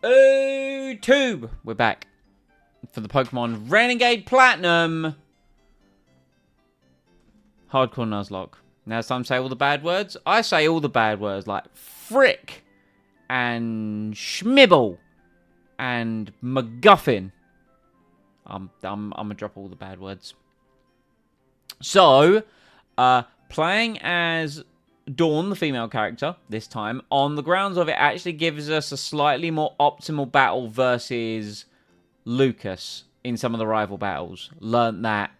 YouTube! We're back for the Pokemon Renegade Platinum Hardcore Nuzlocke. Now it's time to say all the bad words. I say all the bad words like frick and schmibble and MacGuffin. I'm gonna drop all the bad words. So, playing as Dawn, the female character, this time, on the grounds of it actually gives us a slightly more optimal battle versus Lucas in some of the rival battles. Learned that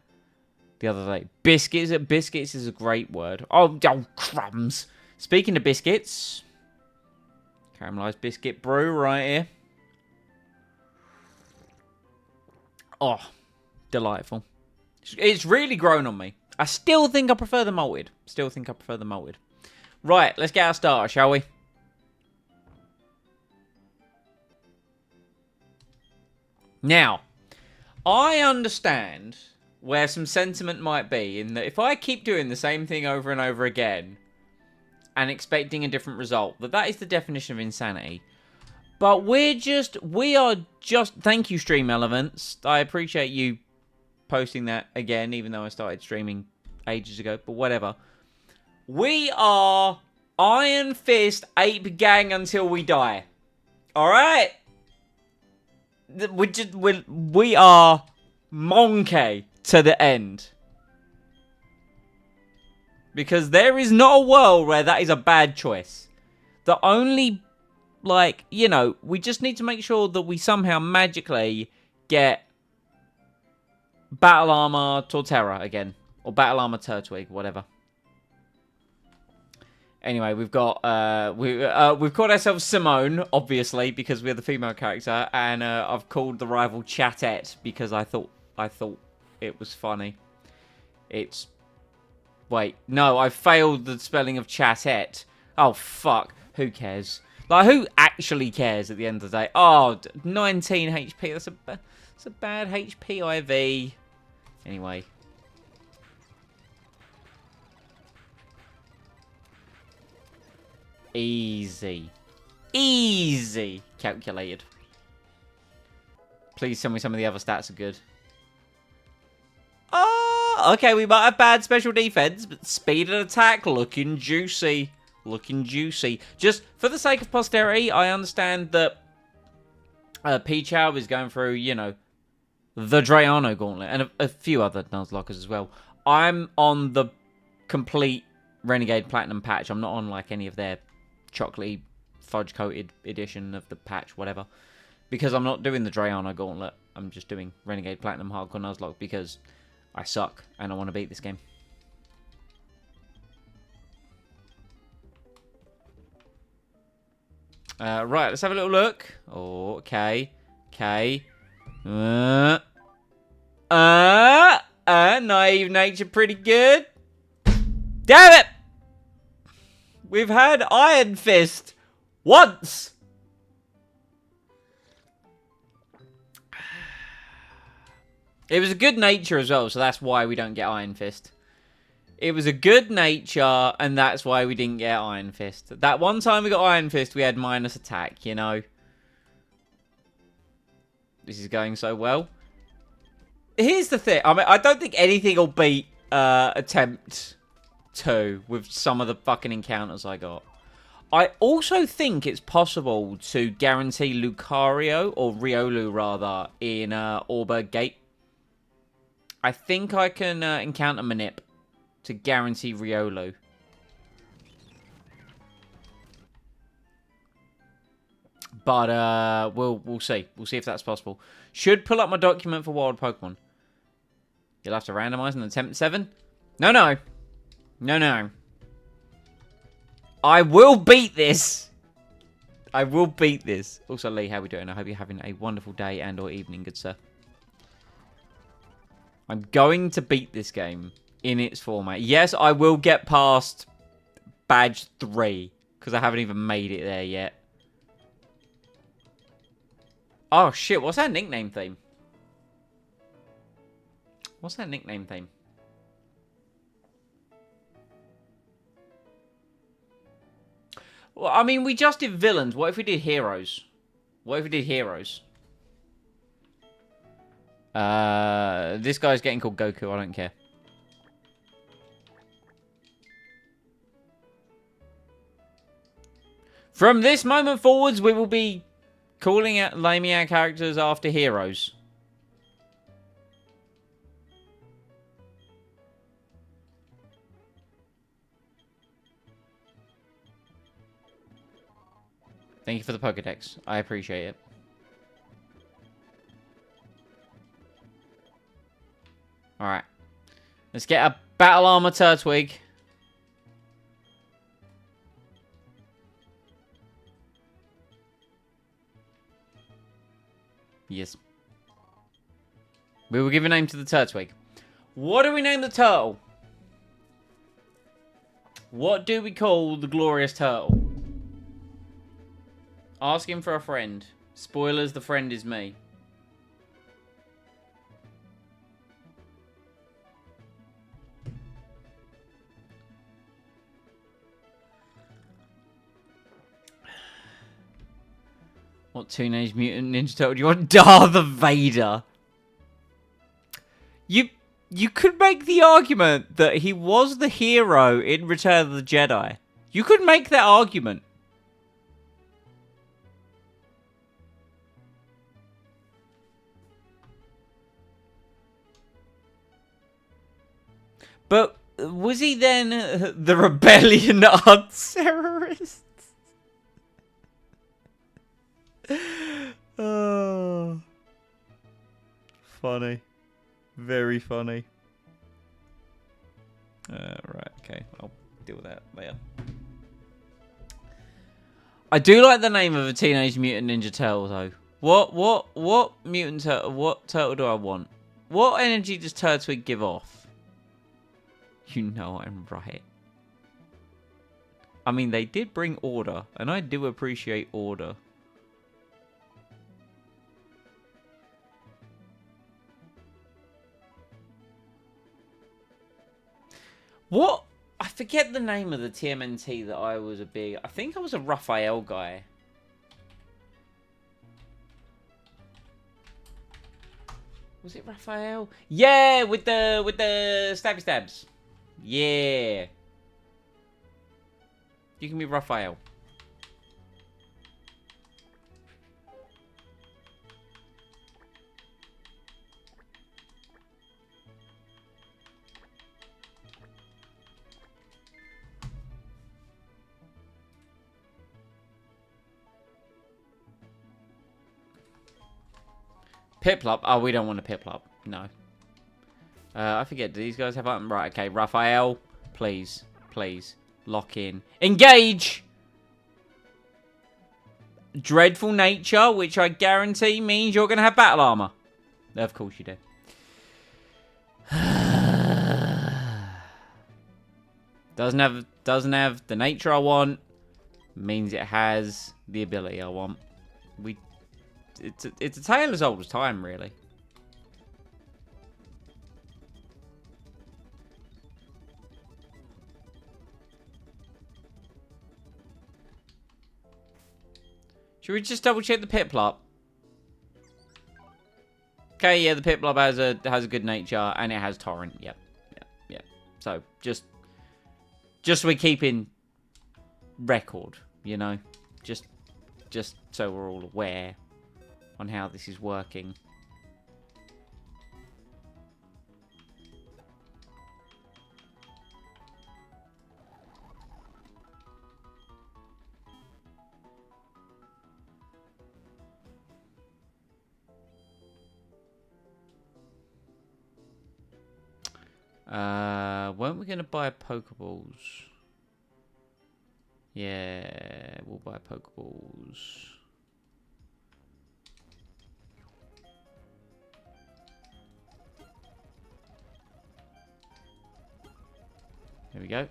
the other day. Biscuits is a great word. Oh, crumbs. Speaking of biscuits, caramelized biscuit brew right here. Oh, delightful. It's really grown on me. I still think I prefer the malted. Right, let's get our starter, shall we? Now, I understand where some sentiment might be in that if I keep doing the same thing over and over again and expecting a different result, that is the definition of insanity. But we are just, thank you, Stream Elements. I appreciate you posting that again, even though I started streaming ages ago, but whatever. We are Iron Fist Ape Gang until we die. Alright? We are Monkey to the end. Because there is not a world where that is a bad choice. The only, like, you know, we just need to make sure that we somehow magically get Battle Armor Torterra again. Or Battle Armor Turtwig, whatever. Anyway, we've got we've called ourselves Simone, obviously, because we're the female character, and I've called the rival Chatette because I thought it was funny. It's wait, no, I failed the spelling of Chatette. Oh fuck, who cares? Like, who actually cares at the end of the day? Oh, 19 HP. That's a bad HP IV. Anyway. Easy. Easy. Calculated. Please tell me some of the other stats are good. Oh, okay, we might have bad special defense, but speed and attack looking juicy. Looking juicy. Just for the sake of posterity, I understand that Pichao is going through, you know, the Drayano Gauntlet and a few other Nuzlockers as well. I'm on the complete Renegade Platinum patch. I'm not on, like, any of their chocolatey, fudge-coated edition of the patch, whatever. Because I'm not doing the Drayano Gauntlet. I'm just doing Renegade Platinum Hardcore Nuzlocke because I suck and I want to beat this game. Right, let's have a little look. Oh, okay. Okay. Naive nature pretty good. Damn it! We've had Iron Fist once. It was a good nature as well, so that's why we don't get Iron Fist. It was a good nature, and that's why we didn't get Iron Fist. That one time we got Iron Fist, we had minus attack, you know. This is going so well. Here's the thing. I mean, I don't think anything will beat Attempt 2 with some of the fucking encounters I got. I also think it's possible to guarantee Lucario, or Riolu rather, in Orberg Gate. I think I can encounter Manip to guarantee Riolu. But we'll see. We'll see if that's possible. Should pull up my document for wild Pokemon. You'll have to randomize an attempt 7. No. I will beat this. I will beat this. Also, Lee, how are we doing? I hope you're having a wonderful day and or evening, good sir. I'm going to beat this game in its format. Yes, I will get past badge 3 because I haven't even made it there yet. Oh, shit. What's that nickname theme? What's that nickname theme? Well, I mean, we just did villains. What if we did heroes? What if we did heroes? This guy's getting called Goku. I don't care. From this moment forwards, we will be naming our characters after heroes. Thank you for the Pokedex. I appreciate it. Alright. Let's get a Battle Armor Turtwig. Yes. We will give a name to the Turtwig. What do we name the turtle? What do we call the glorious turtle? Ask him for a friend. Spoilers, the friend is me. What Teenage Mutant Ninja Turtle do you want? Darth Vader. You could make the argument that he was the hero in Return of the Jedi. You could make that argument. But was he then the rebellion arts terrorist? Oh, funny, very funny. Right, okay, I'll deal with that later. I do like the name of a Teenage Mutant Ninja Turtle though. What mutant turtle? What turtle do I want? What energy does Turtwig give off? You know I'm right. I mean, they did bring order, and I do appreciate order. What? I forget the name of the TMNT that I was a big... I think I was a Raphael guy. Was it Raphael? Yeah, with the stabby stabs. Yeah. You can be Raphael. Piplup. Oh, we don't want a Piplup. No. I forget. Do these guys have... Right, okay. Raphael. Please. Please. Lock in. Engage! Dreadful nature, which I guarantee means you're going to have battle armor. Of course you do. Doesn't have the nature I want. Means it has the ability I want. It's a tale as old as time, really. Should we just double check the Piplup? Okay, yeah, the Piplup has a good nature and it has Torrent. Yep. So just so we're keeping record, you know, just so we're all aware on how this is working. Weren't we gonna buy Pokeballs? Yeah, we'll buy Pokeballs. There we go.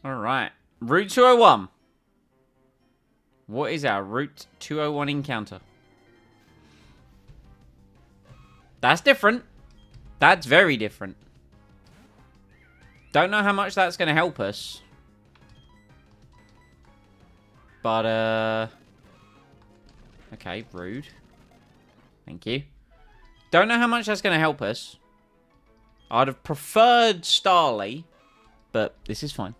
Alright. Route 201. What is our Route 201 encounter? That's different. That's very different. Don't know how much that's going to help us. But, okay, rude. Thank you. Don't know how much that's going to help us. I'd have preferred Starly, but this is fine.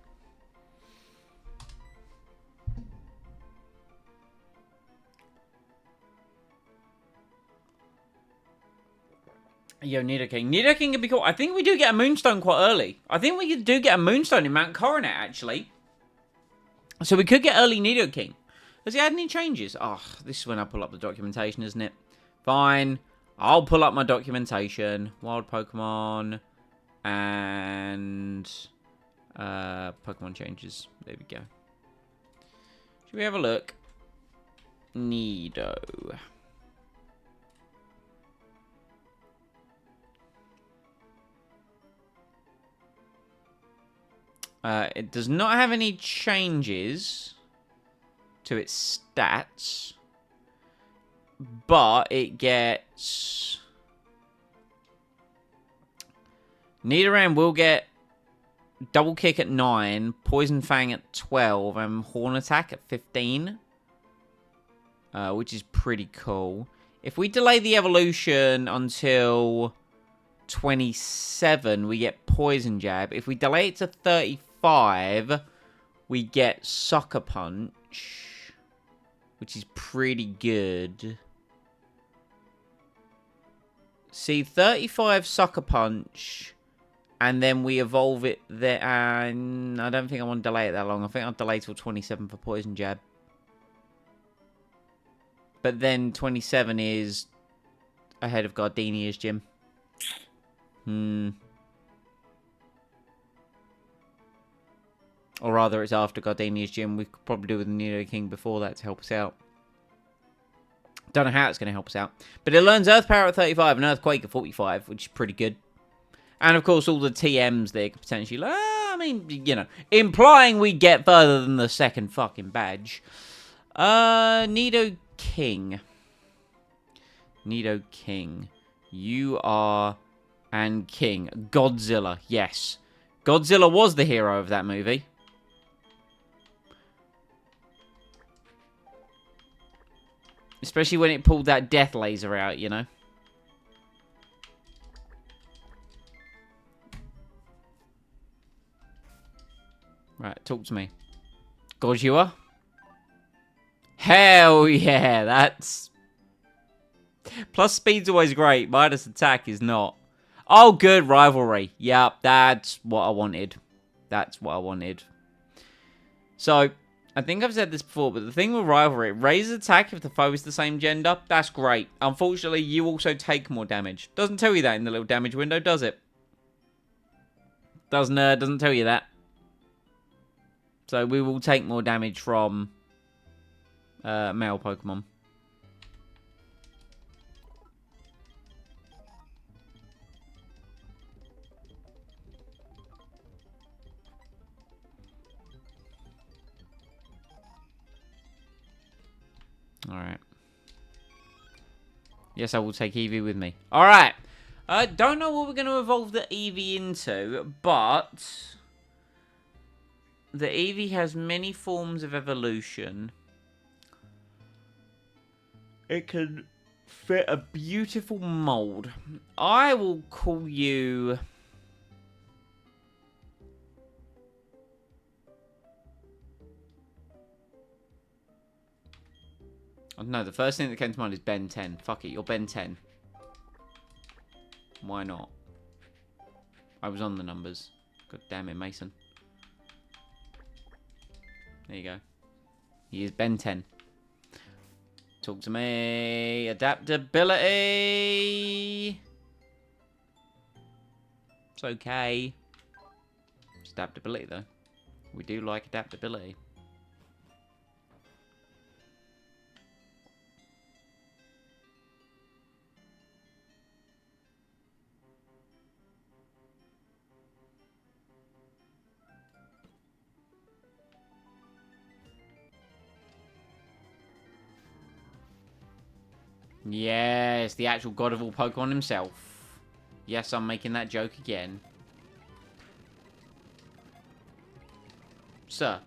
Yo, Nidoking. Nidoking could be cool. I think we do get a Moonstone quite early. I think we do get a Moonstone in Mount Coronet, actually. So we could get early Nidoking. Has he had any changes? Oh, this is when I pull up the documentation, isn't it? Fine. I'll pull up my documentation. Wild Pokemon. And... Pokemon changes. There we go. Should we have a look? Nido. It does not have any changes to its stats, but it gets... Nidoran will get Double Kick at 9, Poison Fang at 12, and Horn Attack at 15, which is pretty cool. If we delay the evolution until 27, we get Poison Jab. If we delay it to 35, we get Sucker Punch, which is pretty good. See, 35 Sucker Punch, and then we evolve it there. And I don't think I want to delay it that long. I think I'll delay till 27 for Poison Jab. But then 27 is ahead of Gardenia's gym. Or rather, it's after Gardenia's gym. We could probably do with the Nidoking before that to help us out. Don't know how it's going to help us out. But it learns Earth Power at 35 and Earthquake at 45, which is pretty good. And, of course, all the TMs there could potentially... I mean, you know, implying we get further than the second fucking badge. Nidoking. Nidoking. You are... and King. Godzilla. Yes. Godzilla was the hero of that movie. Especially when it pulled that death laser out, you know. Right, talk to me. Gojira? Hell yeah, that's... Plus speed's always great, minus attack is not. Oh, good, rivalry. Yep, that's what I wanted. That's what I wanted. So, I think I've said this before, but the thing with rivalry, it raises attack if the foe is the same gender. That's great. Unfortunately, you also take more damage. Doesn't tell you that in the little damage window, does it? Doesn't tell you that. So we will take more damage from male Pokemon. Alright. Yes, I will take Eevee with me. Alright. I don't know what we're going to evolve the Eevee into, but... the Eevee has many forms of evolution. It can fit a beautiful mold. I will call you... Oh, no, the first thing that came to mind is Ben 10. Fuck it, you're Ben 10. Why not? I was on the numbers. God damn it, Mason. There you go. He is Ben 10. Talk to me. Adaptability. It's okay. It's adaptability, though. We do like adaptability. Yes, the actual god of all Pokemon himself. Yes, I'm making that joke again. Sir,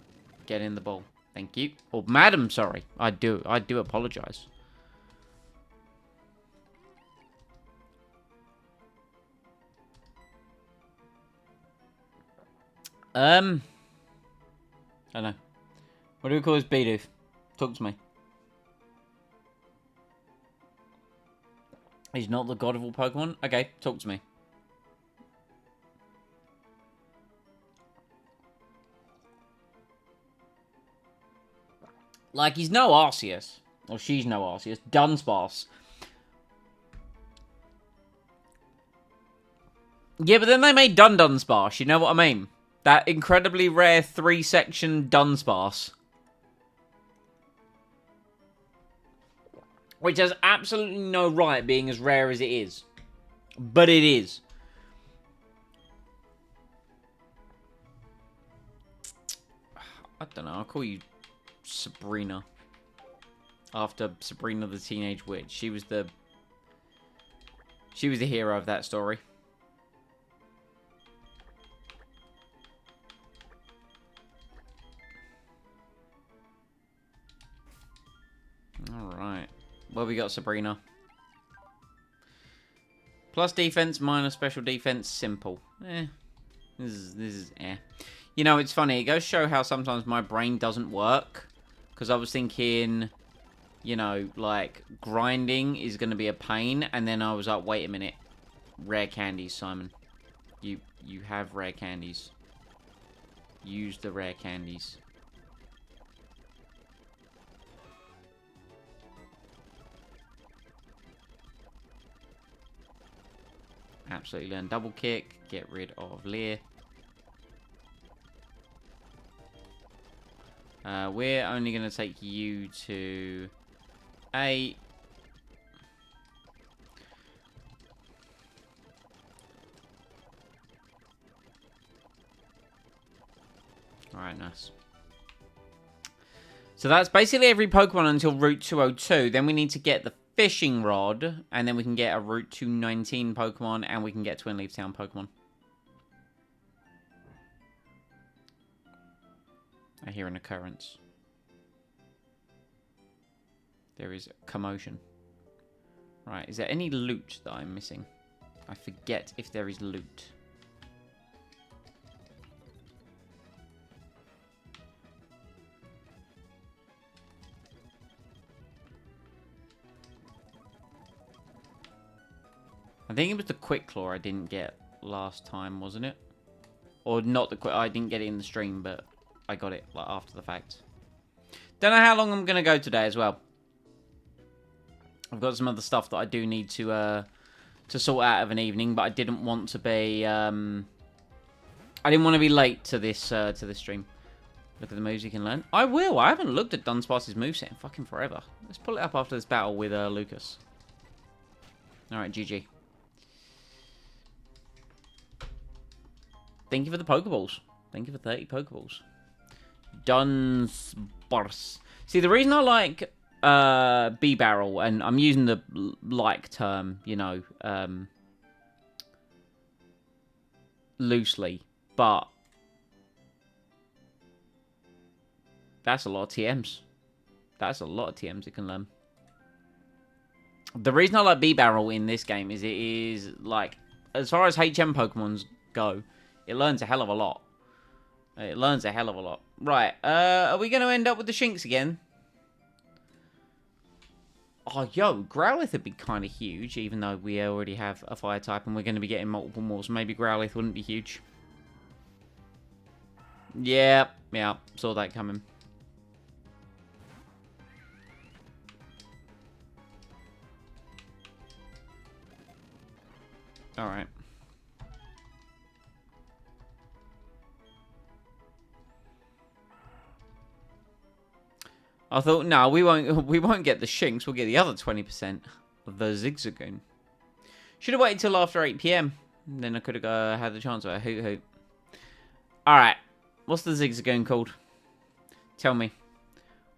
get in the ball. Thank you. Or madam, sorry. I do apologize. I don't know. What do we call this Bidoof? Talk to me. He's not the god of all Pokemon? Okay, talk to me. Like, he's no Arceus. Or she's no Arceus. Dunsparce. Yeah, but then they made Dunsparce, you know what I mean? That incredibly rare 3-section Dunsparce. Which has absolutely no right being as rare as it is. But it is. I don't know, I'll call you Sabrina. After Sabrina the Teenage Witch. She was the hero of that story. Alright. Well, we got Sabrina. Plus defense, minus special defense, simple. This is eh. You know, it's funny. It goes to show how sometimes my brain doesn't work. Because I was thinking, you know, like, grinding is going to be a pain. And then I was like, wait a minute. Rare candies, Simon. You have rare candies. Use the rare candies. Absolutely learn double kick. Get rid of Leer. We're only going to take you to 8. Alright, nice. So that's basically every Pokemon until Route 202. Then we need to get the Fishing Rod, and then we can get a Route 219 Pokemon, and we can get Twin Leaf Town Pokemon. I hear an occurrence. There is commotion. Right, is there any loot that I'm missing? I forget if there is loot. I think it was the Quick Claw I didn't get last time, wasn't it? Or not the Quick... I didn't get it in the stream, but I got it like after the fact. Don't know how long I'm going to go today as well. I've got some other stuff that I do need to sort out of an evening, but I didn't want to be... I didn't want to be late to this stream. Look at the moves you can learn. I will. I haven't looked at Dunsparce's moveset in fucking forever. Let's pull it up after this battle with Lucas. Alright, GG. Thank you for the Pokeballs. Thank you for 30 Pokeballs. Dunsparce. See, the reason I like B-Barrel, and I'm using the like term, you know, loosely, but that's a lot of TMs. That's a lot of TMs it can learn. The reason I like B-Barrel in this game is it is, like, as far as HM Pokemons go, it learns a hell of a lot. It learns a hell of a lot. Right, are we going to end up with the Shinx again? Oh, yo, Growlithe would be kind of huge, even though we already have a fire type and we're going to be getting multiple more, so maybe Growlithe wouldn't be huge. Yeah, saw that coming. Alright. I thought, no, we won't get the Shinx. We'll get the other 20% of the Zigzagoon. Should have waited till after 8 PM. Then I could have had the chance of a hoot hoot. Alright. What's the Zigzagoon called? Tell me.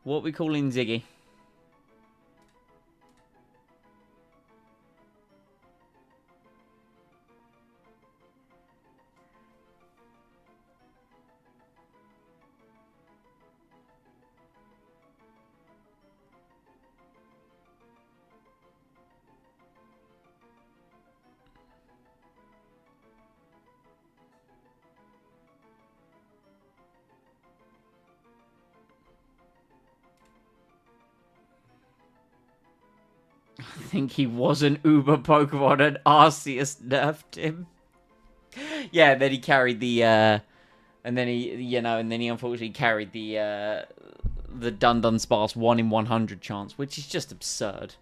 What are we calling Ziggy? think he was an Uber Pokemon and Arceus nerfed him. Yeah, then he carried the, and then he unfortunately carried the Dunsparce 1 in 100 chance, which is just absurd.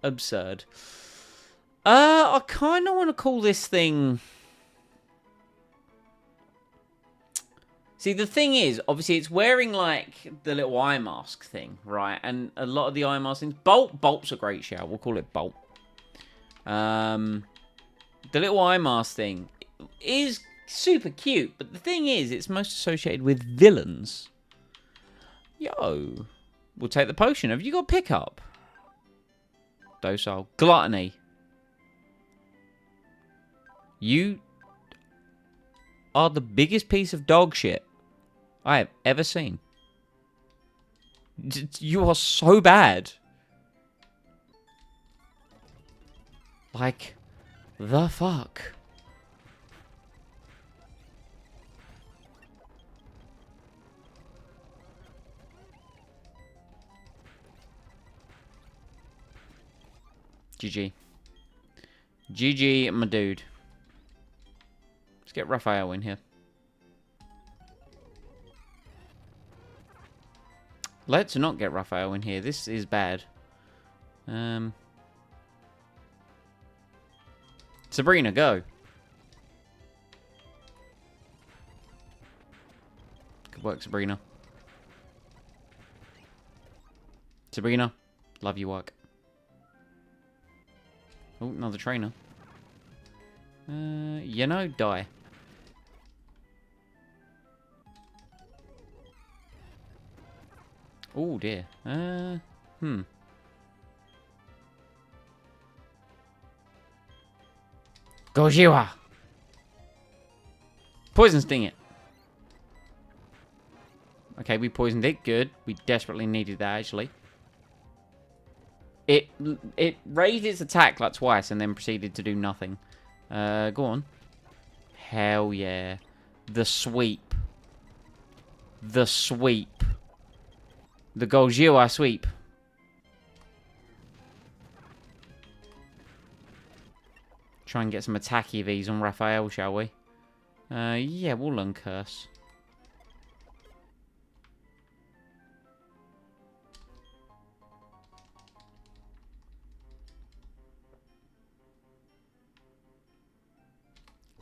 Absurd. I kind of want to call this thing... See, the thing is, obviously, it's wearing, like, the little eye mask thing, right? And a lot of the eye mask things... Bolt's a great shout. We'll call it Bolt. The little eye mask thing is super cute, but the thing is, it's most associated with villains. Yo. We'll take the potion. Have you got pickup? Docile. Gluttony. You are the biggest piece of dog shit I have ever seen. You are so bad. Like, the fuck? GG. GG, my dude. Let's get Raphael in here. Let's not get Raphael in here. This is bad. Sabrina, go. Good work, Sabrina. Sabrina, love your work. Oh, another trainer. Die. Oh, dear. Gojira! Poison sting it. Okay, we poisoned it. Good. We desperately needed that, actually. It raised its attack like twice and then proceeded to do nothing. Go on. Hell yeah. The sweep. The sweep. The Gojira sweep. Try and get some attack EVs on Raphael, shall we? Yeah, we'll learn Curse.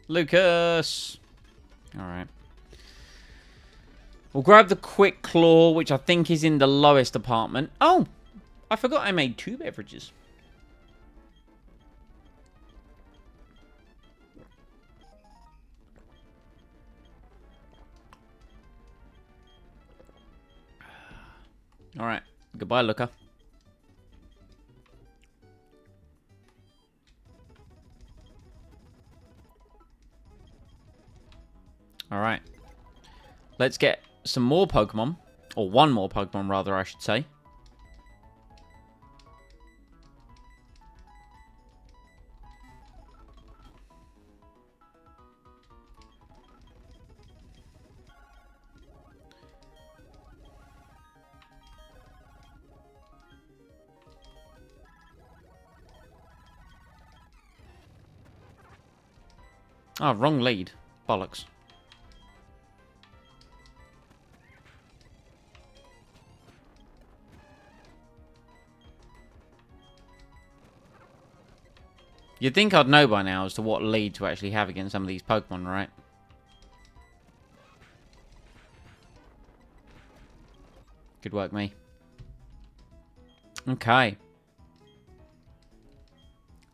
Lucas! Alright. We'll grab the Quick Claw, which I think is in the lowest department. Oh! I forgot I made 2 beverages. Alright. Goodbye, Luca. Alright. Let's get some more Pokemon. Or one more Pokemon, rather, I should say. Oh, wrong lead. Bollocks. You'd think I'd know by now as to what lead to actually have against some of these Pokemon, right? Good work, me. Okay.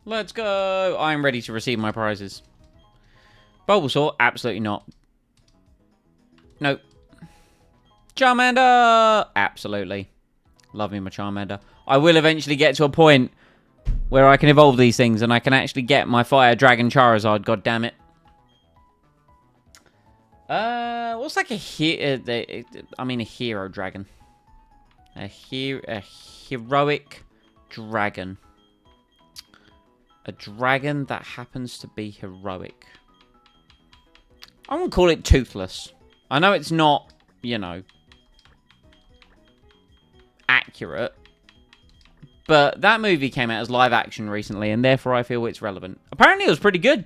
Let's go. I'm ready to receive my prizes. Bulbasaur? Absolutely not. Nope. Charmander! Absolutely. Love me my Charmander. I will eventually get to a point where I can evolve these things and I can actually get my Fire Dragon Charizard, god damn it. What's like a hero dragon. A heroic dragon. A dragon that happens to be heroic. I'm gonna call it Toothless. I know it's not, you know, accurate, But that movie came out as live action recently, and therefore I feel it's relevant. Apparently it was pretty good.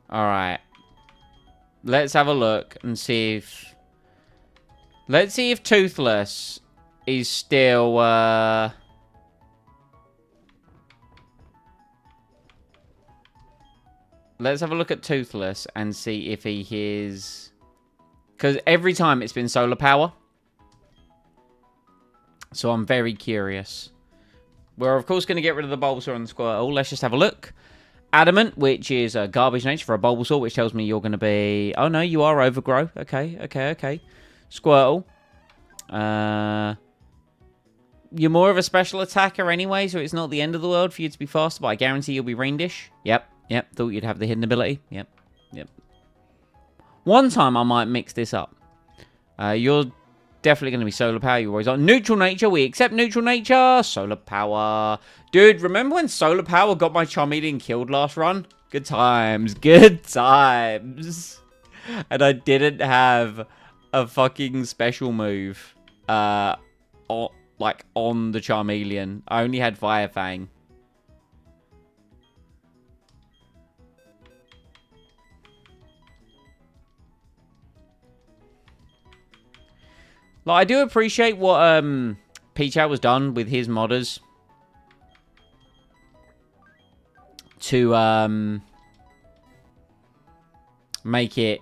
Alright. Let's have a look and see if... Let's see if Toothless is still... Let's have a look at Toothless and see if he is... Because every time it's been solar power. So I'm very curious. We're, of course, going to get rid of the Bulbasaur and the Squirtle. Let's just have a look. Adamant, which is a garbage nature for a Bulbasaur, which tells me you're going to be... Oh, no, you are Overgrow. Okay. Squirtle. You're more of a special attacker anyway, so it's not the end of the world for you to be faster, but I guarantee you'll be Rain-dish. Yep. Thought you'd have the hidden ability. Yep. One time I might mix this up. You're definitely going to be solar power. You always are. Neutral nature. We accept neutral nature. Solar power. Dude, remember when solar power got my Charmeleon killed last run? Good times. Good times. And I didn't have a fucking special move. On the Charmeleon. I only had Fire Fang. Like, I do appreciate what Pichao was done with his modders to make it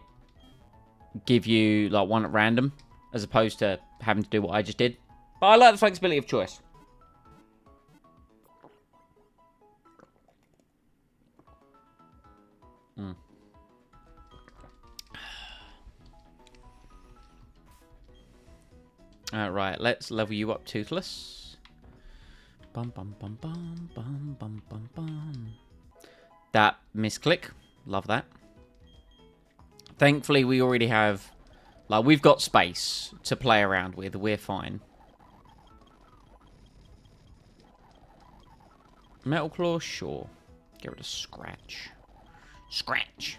give you like one at random as opposed to having to do what I just did. But I like the flexibility of choice. Alright, let's level you up, Toothless. Bum bum bum bum bum bum bum bum. That misclick. Love that. Thankfully, we already have... Like, we've got space to play around with. We're fine. Metal Claw, sure. Get rid of Scratch. Scratch.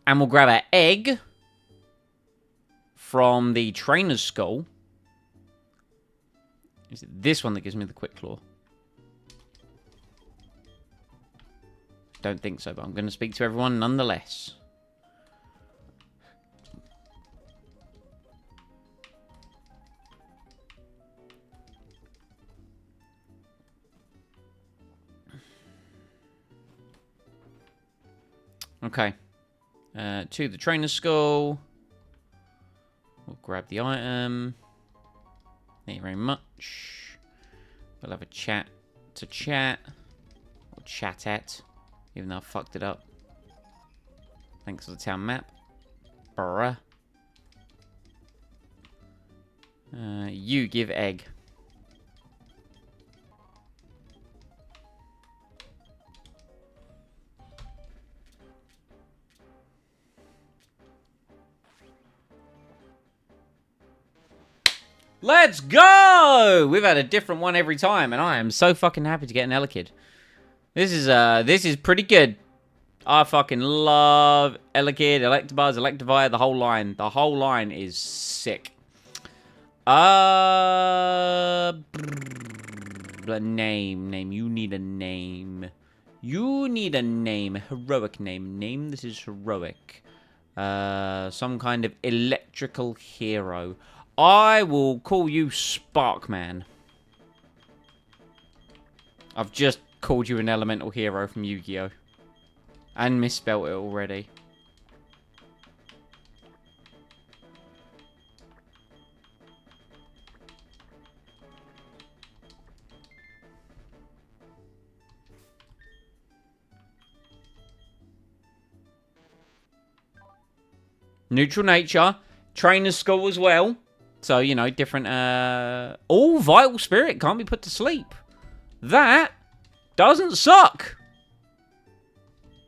And we'll grab our egg from the Trainer's Skull. Is it this one that gives me the Quick Claw? Don't think so, but I'm going to speak to everyone nonetheless. Okay. To the Trainer's Skull. We'll grab the item. Thank you very much. We'll have a chat to chat. Or chat at. Even though I fucked it up. Thanks for the town map. Bruh. You give egg. Let's go! We've had a different one every time, and I am so fucking happy to get an Elekid. This is pretty good. I fucking love Elekid, Electabuzz, Electivire, the whole line. The whole line is sick. Name. You need a name. You need a name. Heroic name. Name this is heroic. Some kind of electrical hero. I will call you Sparkman. I've just called you an elemental hero from Yu-Gi-Oh! And misspelt it already. Neutral nature. Trainer's Skull as well. So, you know, different... All Vital Spirit can't be put to sleep. That doesn't suck.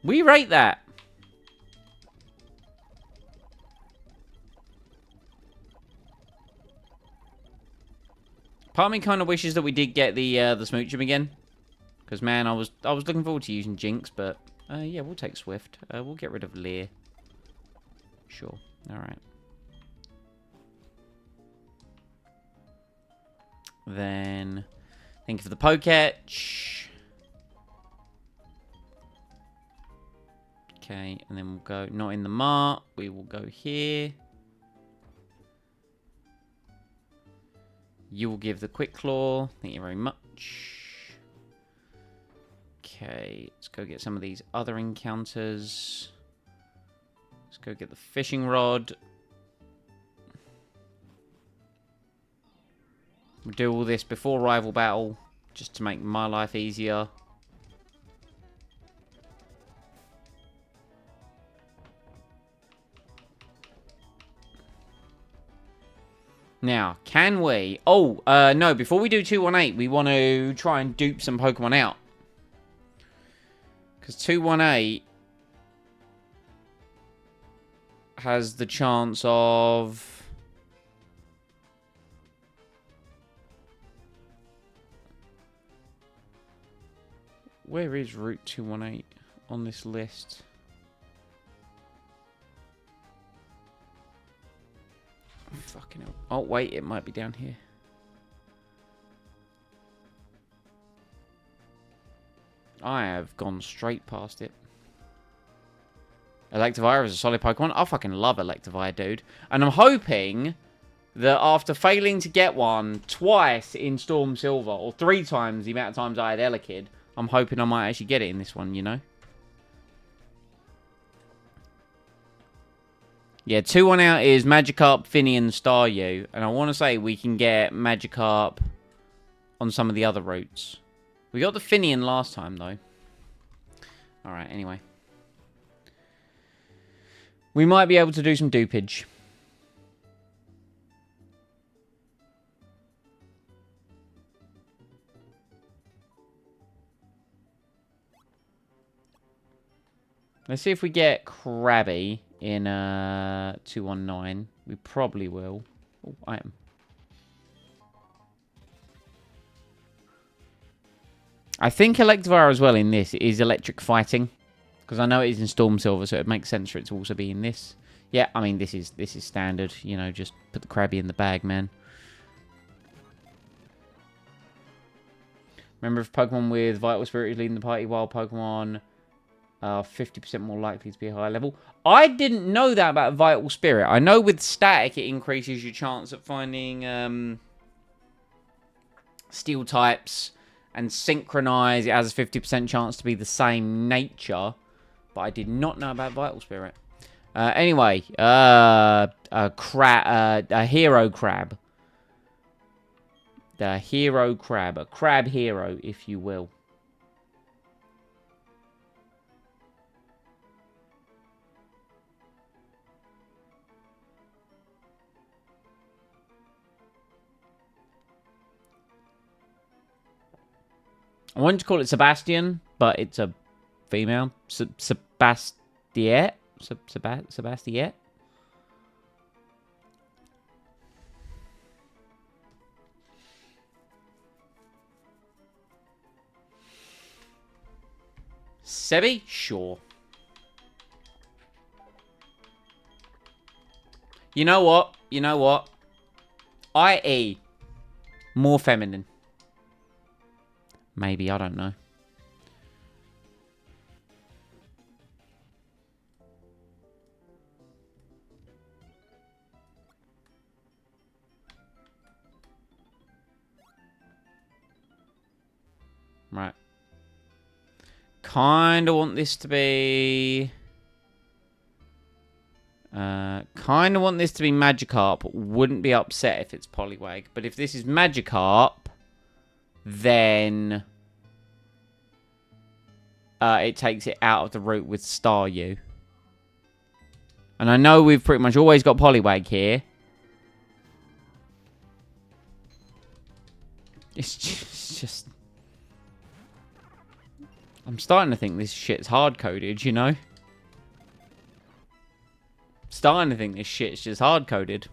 We rate that. Part of me kind of wishes that we did get the Smoochum again. Because, man, I was looking forward to using Jinx, but... yeah, we'll take Swift. We'll get rid of Leer. Sure. Alright. Then, thank you for the Poketch. Okay, and then we'll go, not in the mart. We will go here. You will give the Quick Claw. Thank you very much. Okay, let's go get some of these other encounters. Let's go get the fishing rod. We'll do all this before rival battle, just to make my life easier. Now, can we... Oh, no, before we do 218, we want to try and dupe some Pokemon out. Because 218 has the chance of... Where is Route 218 on this list? Fucking hell. Oh, wait, it might be down here. I have gone straight past it. Electivire is a solid Pokemon. I fucking love Electivire, dude. And I'm hoping that after failing to get one twice in Storm Silver, or 3 times the amount of times I had Elekid, I'm hoping I might actually get it in this one, you know? Yeah, 2-1 out is Magikarp, Finian, Staryu. And I want to say we can get Magikarp on some of the other routes. We got the Finian last time, though. Alright, anyway. We might be able to do some dupage. Let's see if we get Krabby in 219. We probably will. Oh, I am. I think Electivire as well in this is electric fighting. Because I know it is in Storm Silver, so it makes sense for it to also be in this. Yeah, I mean, this is standard. You know, just put the Krabby in the bag, man. Remember, if Pokemon with Vital Spirit is leading the party, while Pokemon are 50% more likely to be a higher level. I didn't know that about Vital Spirit. I know with Static, it increases your chance at finding Steel types. And Synchronize, it has a 50% chance to be the same nature. But I did not know about Vital Spirit. Anyway, a Hero Crab. The Hero Crab. A Crab Hero, if you will. I wanted to call it Sebastian, but it's a female. Sebastiette? Sebastiette? Sebi? Sure. You know what? You know what? IE. More feminine. Maybe, I don't know. Right. Kinda want this to be... kinda want this to be Magikarp. Wouldn't be upset if it's Poliwag. But if this is Magikarp, then... it takes it out of the route with Staryu. And I know we've pretty much always got Poliwag here. It's just... I'm starting to think this shit's hard-coded, you know? Starting to think this shit's just hard-coded.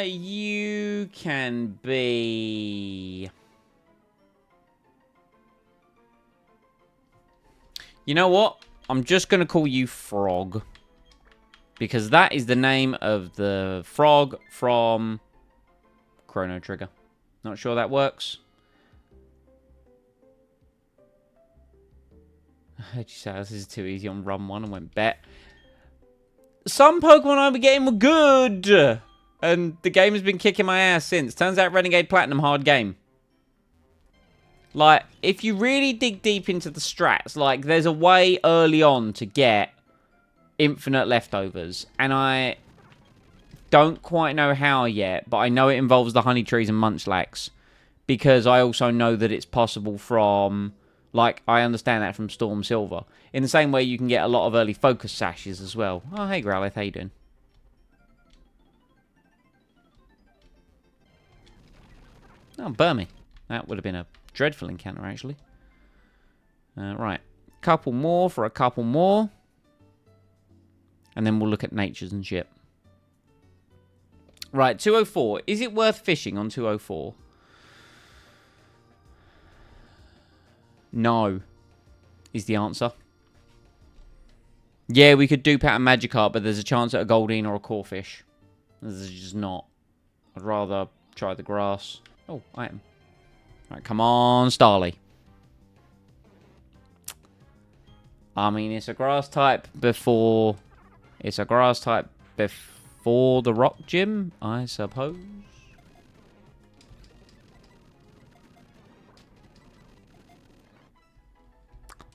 You can be... You know what? I'm just going to call you Frog. Because that is the name of the frog from Chrono Trigger. Not sure that works. How'd you say this is too easy on run 1 and went bet? Some Pokemon I were getting were good. And the game has been kicking my ass since. Turns out Renegade Platinum, hard game. Like, if you really dig deep into the strats, like, there's a way early on to get infinite leftovers. And I don't quite know how yet, but I know it involves the honey trees and munchlax. Because I also know that it's possible from... Like, I understand that from Storm Silver. In the same way, you can get a lot of early focus sashes as well. Oh, hey, Growlithe, how you doing? Oh, Burmy. That would have been a dreadful encounter, actually. Right. Couple more for a couple more. And then we'll look at natures and shit. Right, 204. Is it worth fishing on 204? No. Is the answer. Yeah, we could dupe out a Magikarp, but there's a chance at a Goldeen or a Corphish. There's just not. I'd rather try the grass. Oh, item. Right, come on, Starly. I mean, it's a grass type before... It's a grass type before the rock gym, I suppose.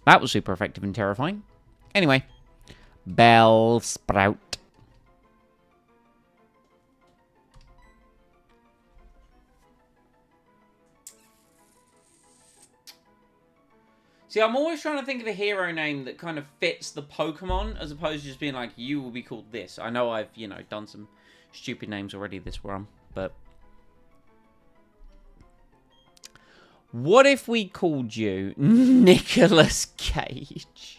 That was super effective and terrifying. Anyway. Bellsprout. See, I'm always trying to think of a hero name that kind of fits the Pokemon, as opposed to just being like, you will be called this. I know I've, you know, done some stupid names already this run, but... What if we called you Nicolas Cage?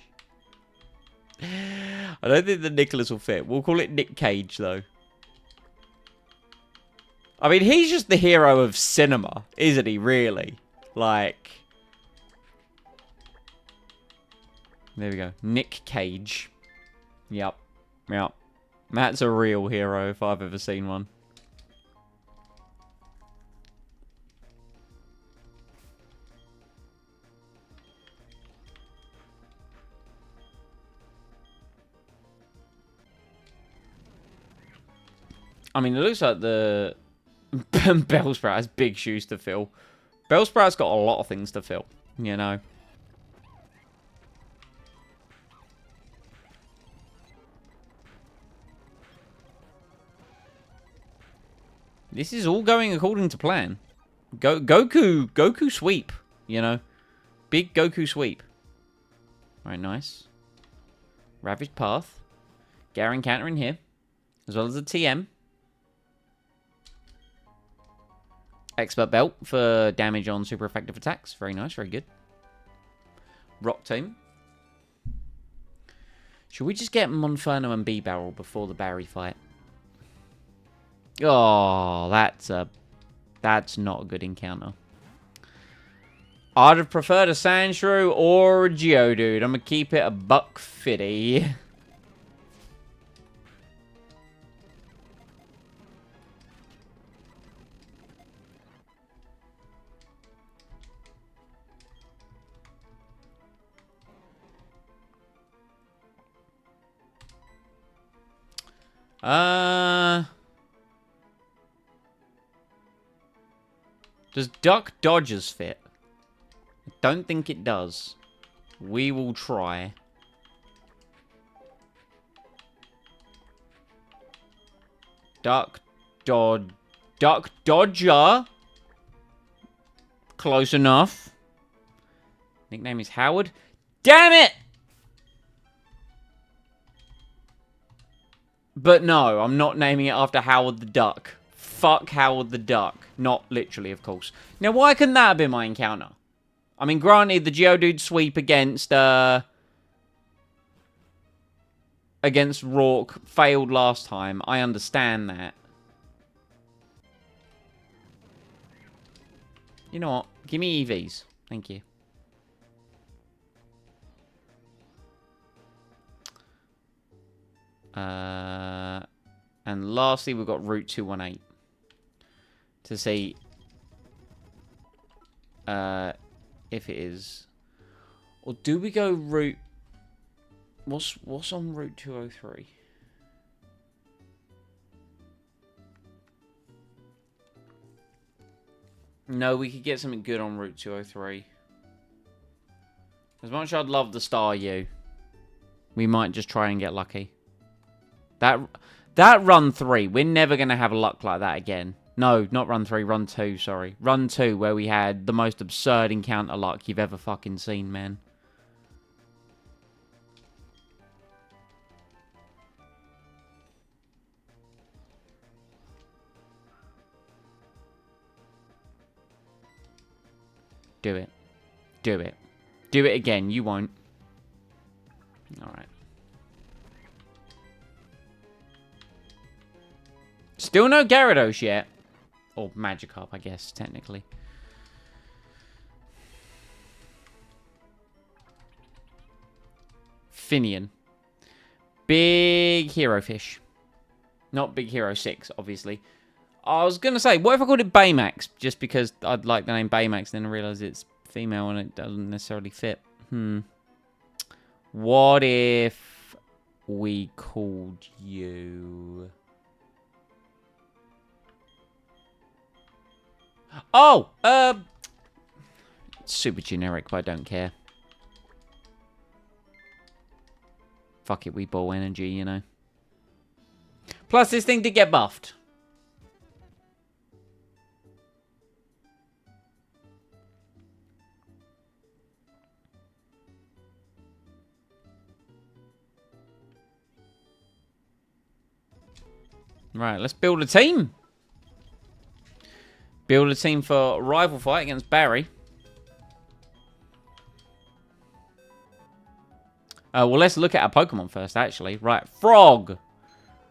I don't think the Nicholas will fit. We'll call it Nick Cage, though. I mean, he's just the hero of cinema, isn't he, really? Like... There we go. Nick Cage. Yep. Yep. That's a real hero if I've ever seen one. I mean, it looks like the Bellsprout has big shoes to fill. Bellsprout's got a lot of things to fill, you know. This is all going according to plan. Goku sweep, you know. Big Goku sweep. Right, nice. Ravaged Path. Garen counter in here. As well as a TM. Expert Belt for damage on super effective attacks. Very nice, very good. Rock Team. Should we just get Monferno and B-Barrel before the Barry fight? Oh, that's not a good encounter. I'd have preferred a Sandshrew or a Geodude. I'm gonna keep it a $150. Does Duck Dodgers fit? I don't think it does. We will try. Duck Dodger. Close enough. Nickname is Howard. Damn it! But no, I'm not naming it after Howard the Duck. Fuck Howard the Duck. Not literally, of course. Now, why couldn't that have been my encounter? I mean, granted, the Geodude sweep against Rourke failed last time. I understand that. You know what? Give me EVs. Thank you. And lastly, we've got Route 218 to see if it is. Or do we go route... What's on Route 203? No, we could get something good on Route 203. As much as I'd love the Star U, we might just try and get lucky. That run 3, we're never going to have luck like that again. No, not run 3, run 2, sorry. Run 2, where we had the most absurd encounter luck you've ever fucking seen, man. Do it. Do it. Do it again. You won't. Alright. Still no Gyarados yet. Or Magikarp, I guess, technically. Finian. Big Hero Fish. Not Big Hero 6, obviously. I was going to say, what if I called it Baymax? Just because I'd like the name Baymax, then I realised it's female and it doesn't necessarily fit. What if we called you... Oh! Super generic, but I don't care. Fuck it, we ball energy, you know. Plus, this thing did get buffed. Right, let's build a team. Build a team for rival fight against Barry. Well, let's look at our Pokemon first, actually. Right, Frog.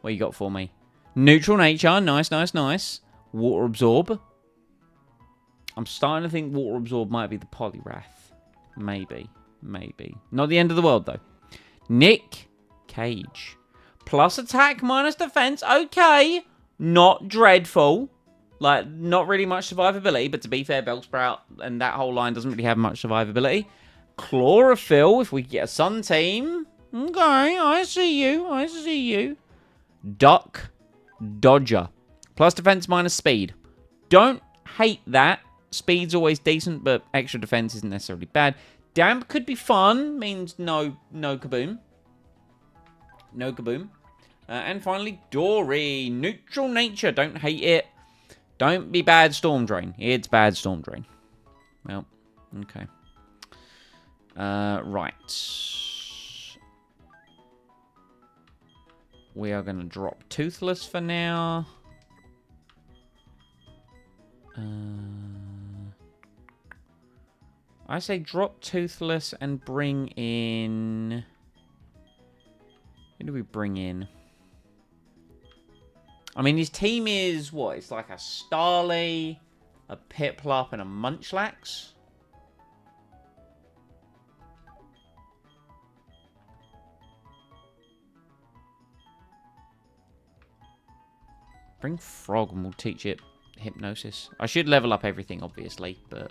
What you got for me? Neutral nature. Nice, nice, nice. Water Absorb. I'm starting to think Water Absorb might be the Poliwrath. Maybe. Maybe. Not the end of the world, though. Nick Cage. Plus attack, minus defense. Okay. Not dreadful. Like, not really much survivability. But to be fair, Bellsprout and that whole line doesn't really have much survivability. Chlorophyll, if we get a Sun team. Okay, I see you. I see you. Duck Dodger. Plus defense, minus speed. Don't hate that. Speed's always decent, but extra defense isn't necessarily bad. Damp could be fun. Means no kaboom. No kaboom. And finally, Dory. Neutral nature. Don't hate it. Don't be bad Storm Drain. It's bad Storm Drain. Well, okay. Right. We are going to drop Toothless for now. I say drop Toothless and bring in... Who do we bring in? I mean, his team is, what? It's like a Starly, a Piplup, and a Munchlax. Bring Frog and we'll teach it Hypnosis. I should level up everything, obviously, but...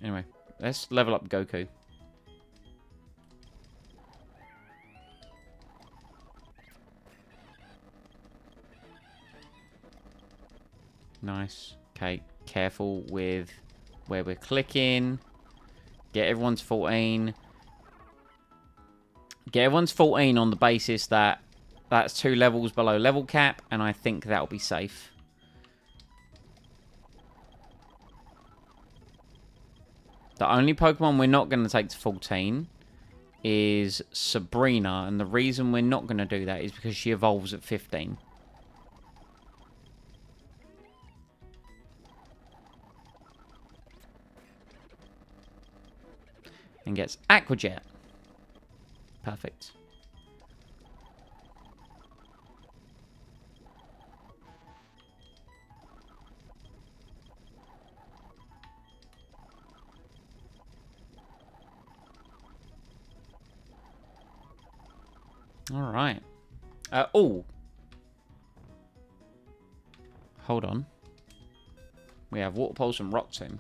Anyway, let's level up Goku. Nice. Okay, careful with where we're clicking. Get everyone's 14. Get everyone's 14 on the basis that that's 2 levels below level cap, and I think that'll be safe. The only Pokemon we're not going to take to 14 is Sabrina, and the reason we're not going to do that is because she evolves at 15. And gets Aqua Jet. Perfect. All right. Oh. Hold on. We have Water Pulse and Rock Tomb.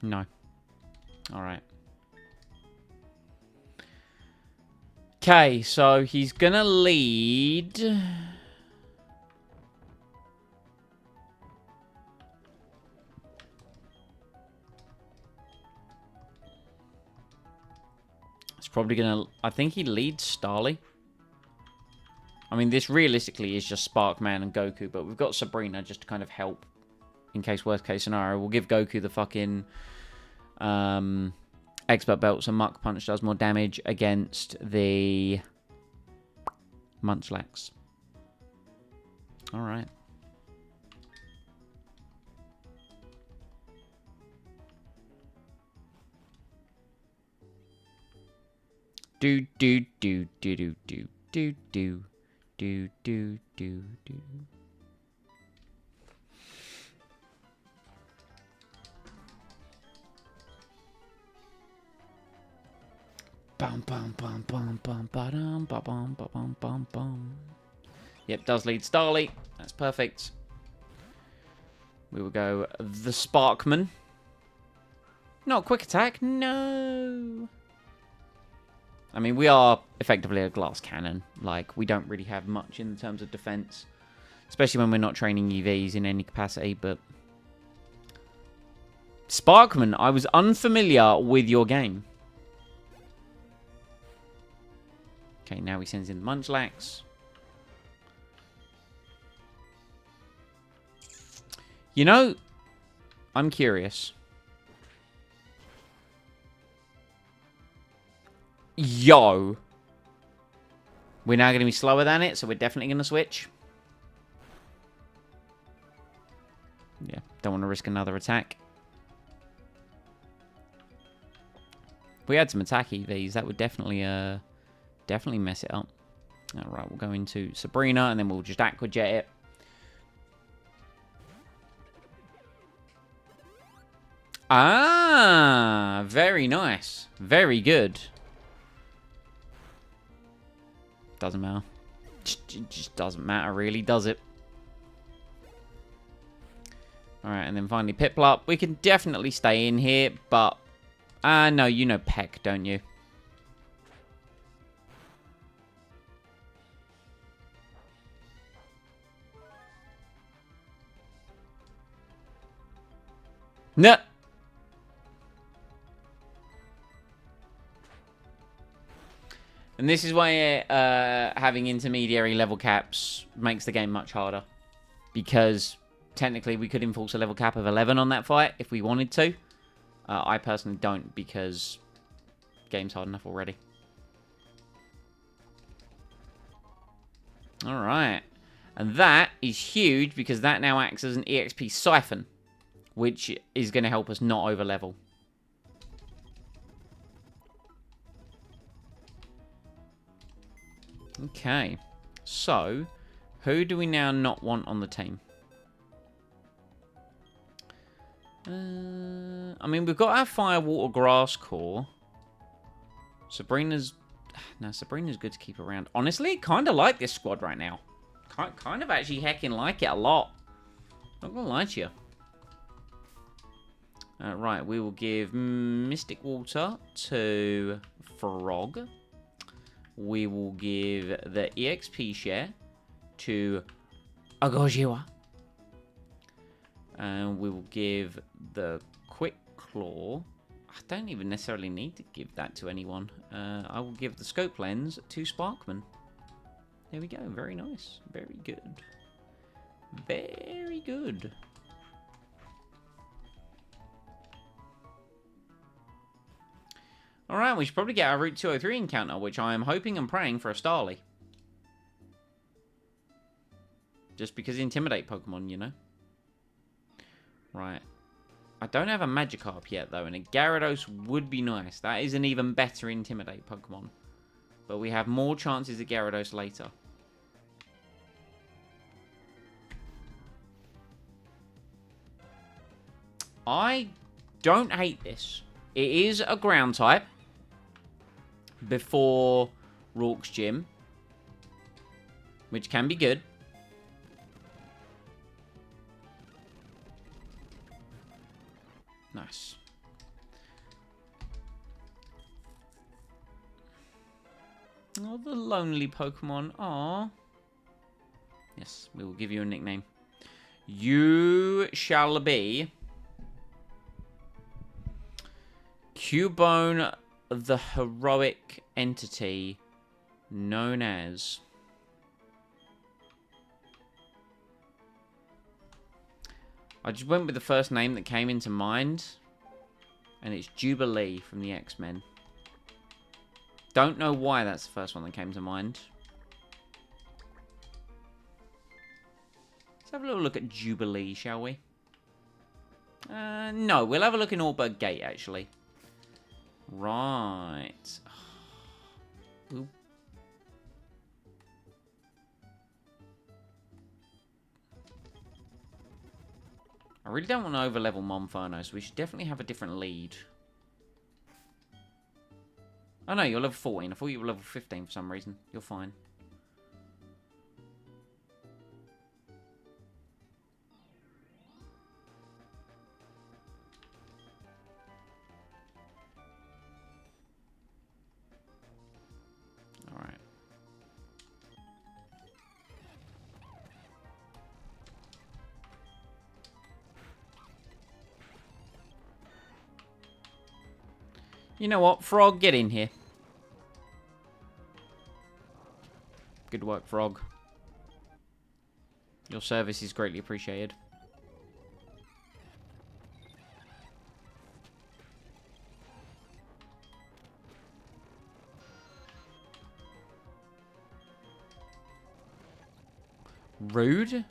No. Alright. Okay, so he's gonna lead. It's probably gonna. I think he leads Starly. I mean, this realistically is just Sparkman and Goku, but we've got Sabrina just to kind of help in case worst case scenario. We'll give Goku the fucking expert belt, so Muck Punch does more damage against the Munchlax. Alright. Do do do do do do do do do do do do. Bum bum bum bum bum ba-dum ba bum ba bum bum bum. Yep, does lead Starly. That's perfect. We will go the Sparkman. Not quick attack, no. I mean, we are effectively a glass cannon. Like, we don't really have much in terms of defense, especially when we're not training EVs in any capacity, but Sparkman, I was unfamiliar with your game. Okay, now he sends in the Munchlax. You know, I'm curious. Yo. We're now going to be slower than it, so we're definitely going to switch. Yeah, don't want to risk another attack. If we had some attack EVs, that would definitely mess it up. Alright, we'll go into Sabrina, and then we'll just Aqua Jet it. Ah, very nice. Very good. Doesn't matter. It just doesn't matter, really, does it? Alright, and then finally Piplup. We can definitely stay in here, but... no, you know Peck, don't you? No. And this is why having intermediary level caps makes the game much harder. Because technically we could enforce a level cap of 11 on that fight if we wanted to. I personally don't because the game's hard enough already. Alright. And that is huge because that now acts as an EXP siphon. Which is going to help us not over level. Okay. So, who do we now not want on the team? I mean, we've got our Fire, Water, Grass core. Sabrina's... No, Sabrina's good to keep around. Honestly, kind of like this squad right now. Kind of actually heckin' like it a lot. Not gonna lie to you. Right, we will give Mystic Water to Frog. We will give the EXP share to Agojiwa. And we will give the Quick Claw. I don't even necessarily need to give that to anyone. I will give the Scope Lens to Sparkman. There we go. Very nice. Very good. Very good. Alright, we should probably get our Route 203 encounter, which I am hoping and praying for a Starly. Just because Intimidate Pokemon, you know. Right. I don't have a Magikarp yet, though, and a Gyarados would be nice. That is an even better Intimidate Pokemon. but we have more chances at Gyarados later. I don't hate this. It is a ground type before Rourke's Gym, which can be good. Nice. Oh, the lonely Pokemon. Aww. Yes, we will give you a nickname. You shall be Cubone, the heroic entity known as... I just went with the first name that came into mind, and it's Jubilee from the X-Men. Don't know why that's the first one that came to mind. Let's have a little look at Jubilee, shall we? No, we'll have a look in Allberg Gate, actually. Right. Ooh. I really don't want to overlevel Monferno, so we should definitely have a different lead. Oh no, you're level 14. I thought you were level 15 for some reason. You're fine. Alright. You know what, Frog, get in here. Good work, Frog. Your service is greatly appreciated. Rude?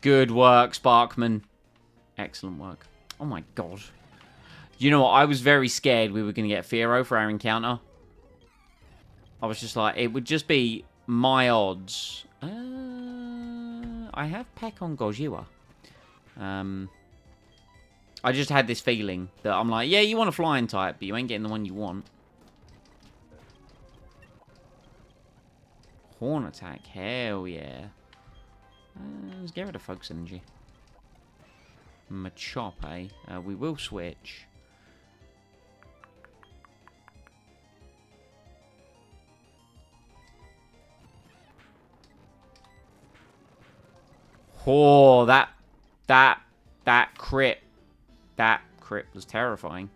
Good work, Sparkman. Excellent work. Oh my god. You know what? I was very scared we were going to get Fearow for our encounter. I was just like, it would just be my odds. I have Peck on Gojira. I just had this feeling that I'm like, yeah, you want a flying type, but you ain't getting the one you want. Horn attack, hell yeah. Let's get rid of Focus Energy. Machop, eh? We will switch. Oh, that crit. That crit was terrifying.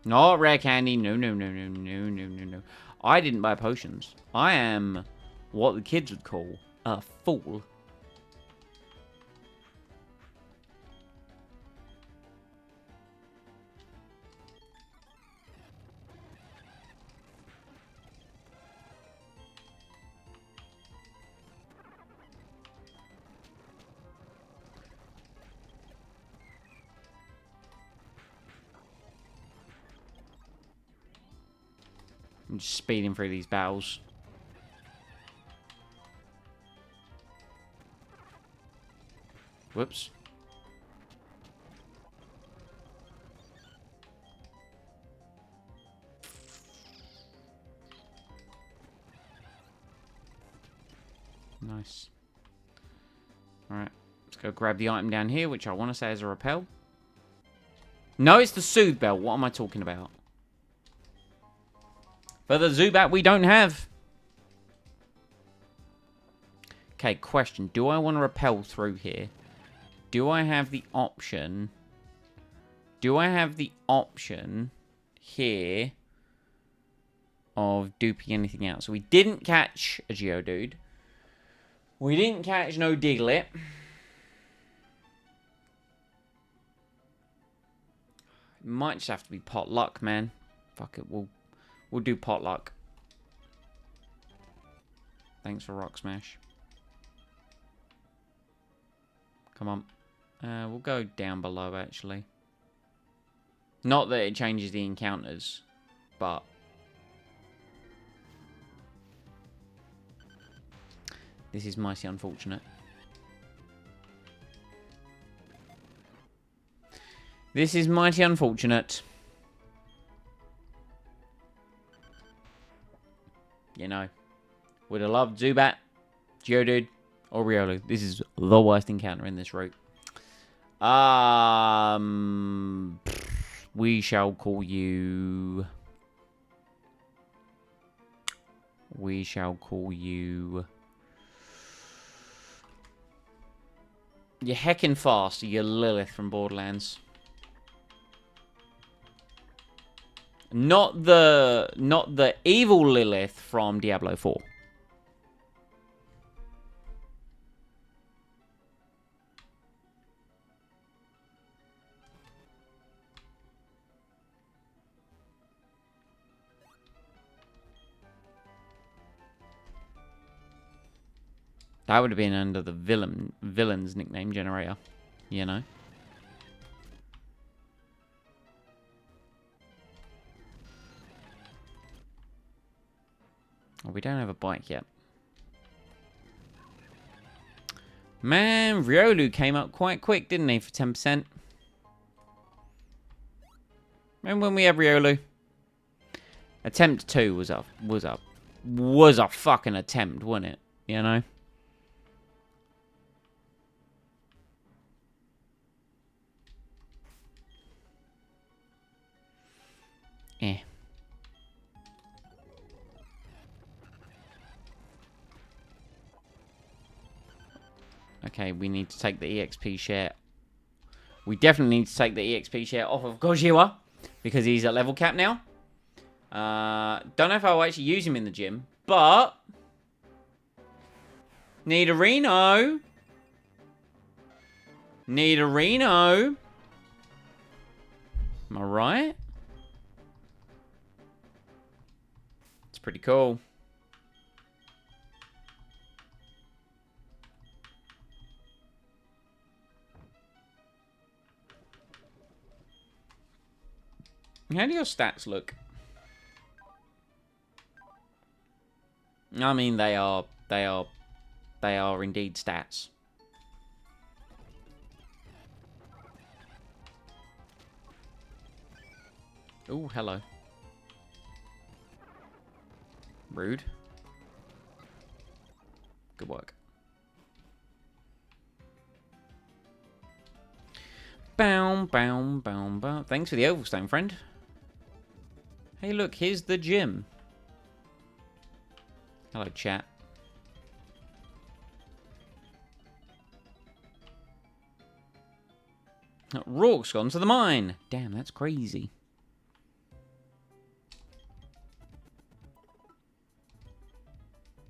Not rare candy. No, no, no, no, no, no, no, no. I didn't buy potions. I am what the kids would call a fool. I'm just speeding through these battles. Whoops. Nice. Alright. Let's go grab the item down here, which I want to say is a repel. No, it's the Soothe Bell. What am I talking about? For the Zubat, we don't have. Okay, question. Do I want to repel through here? Do I have the option? Do I have the option here of duping anything else? So we didn't catch a Geodude. We didn't catch no Diglett. It might just have to be pot luck, man. Fuck it, we'll do pot luck. Thanks for Rock Smash. Come on. We'll go down below, actually. Not that it changes the encounters, but... This is mighty unfortunate. This is mighty unfortunate. You know. Would have loved Zubat, Geodude, or Riolu. This is the worst encounter in this route. We shall call you... We shall call you... You're heckin' fast, you're Lilith from Borderlands. Not the evil Lilith from Diablo 4. That would have been under the villain's nickname generator, you know. Oh, we don't have a bike yet. Man, Riolu came up quite quick, didn't he, for 10%? Remember when we had Riolu? Attempt 2 was a fucking attempt, wasn't it? You know? Eh. Okay, we need to take the EXP share. We definitely need to take the EXP share off of Gojiwa, because he's at level cap now. Don't know if I'll actually use him in the gym, but... Need a Reno. Need a Reno. Am I right? It's pretty cool. How do your stats look? I mean, they are indeed stats. Oh, hello. Rude. Good work. Bow, bow, bow, bow. Thanks for the Ovalstone, friend. Hey, look, here's the gym. Hello, chat. Rourke's gone to the mine. Damn, that's crazy.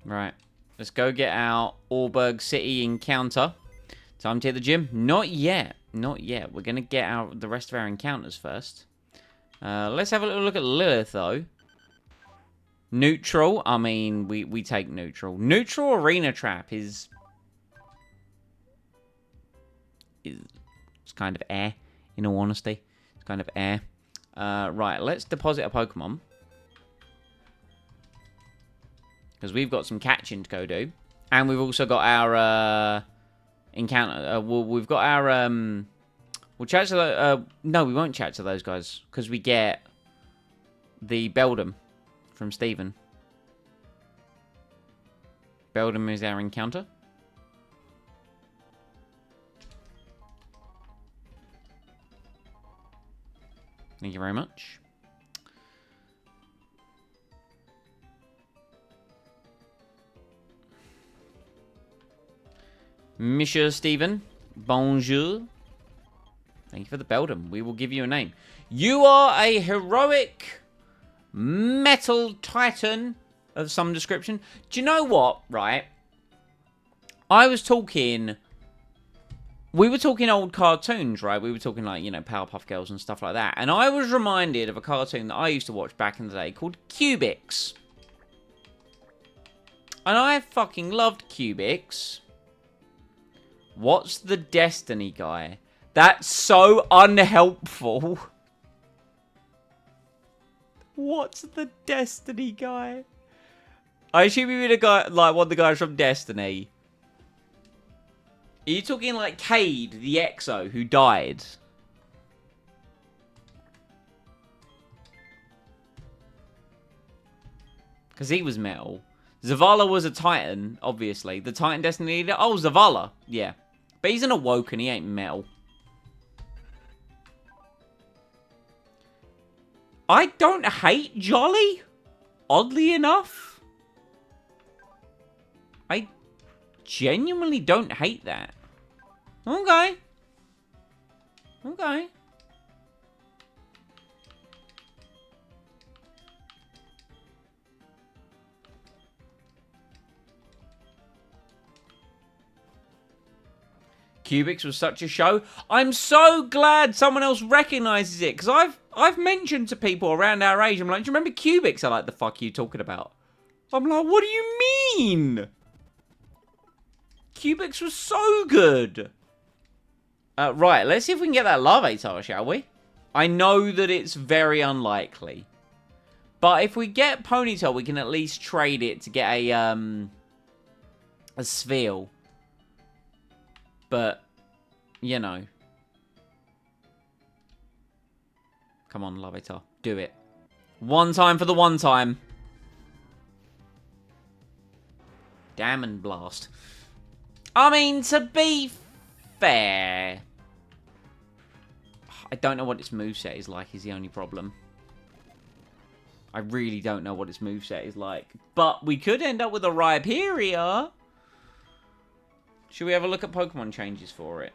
Right. Let's go get our Auberg City encounter. Time to hit the gym? Not yet. Not yet. We're going to get out the rest of our encounters first. Let's have a little look at Lilith, though. Neutral. I mean, we take neutral. Neutral Arena Trap is it's kind of air, in all honesty. It's kind of air. Right, let's deposit a Pokemon. Because we've got some catching to go do. And we've also got our encounter. We've got our... We'll chat to the... no, we won't chat to those guys. Because we get the Beldum from Steven. Beldum is our encounter. Thank you very much. Monsieur Steven, bonjour. Thank you for the Beldum. We will give you a name. You are a heroic metal titan of some description. Do you know what, right? I was talking... We were talking old cartoons, right? We were talking like, you know, Powerpuff Girls and stuff like that. And I was reminded of a cartoon that I used to watch back in the day called Cubix. And I fucking loved Cubix. What's the Destiny guy? That's so unhelpful. What's the Destiny guy? I assume you mean a guy, like one of the guys from Destiny. Are you talking like Cade, the Exo, who died? Because he was metal. Zavala was a Titan, obviously. The Titan Destiny leader. Oh, Zavala. Yeah. But he's an Awoken. He ain't metal. I don't hate Jolly. Oddly enough. I genuinely don't hate that. Okay. Okay. Cubics was such a show. I'm so glad someone else recognizes it, because I've mentioned to people around our age, I'm like, do you remember Cubics? I'm like, the fuck are you talking about? I'm like, what do you mean? Cubics was so good. Right, let's see if we can get that Larvitar, shall we? I know that it's very unlikely. But if we get Ponytail, we can at least trade it to get a Spheal. But, you know. Come on, Larvitar. Do it. One time for the one time. Damn and blast. I mean, to be fair, I don't know what its moveset is like, is the only problem. I really don't know what its moveset is like. But we could end up with a Rhyperior. Should we have a look at Pokemon changes for it?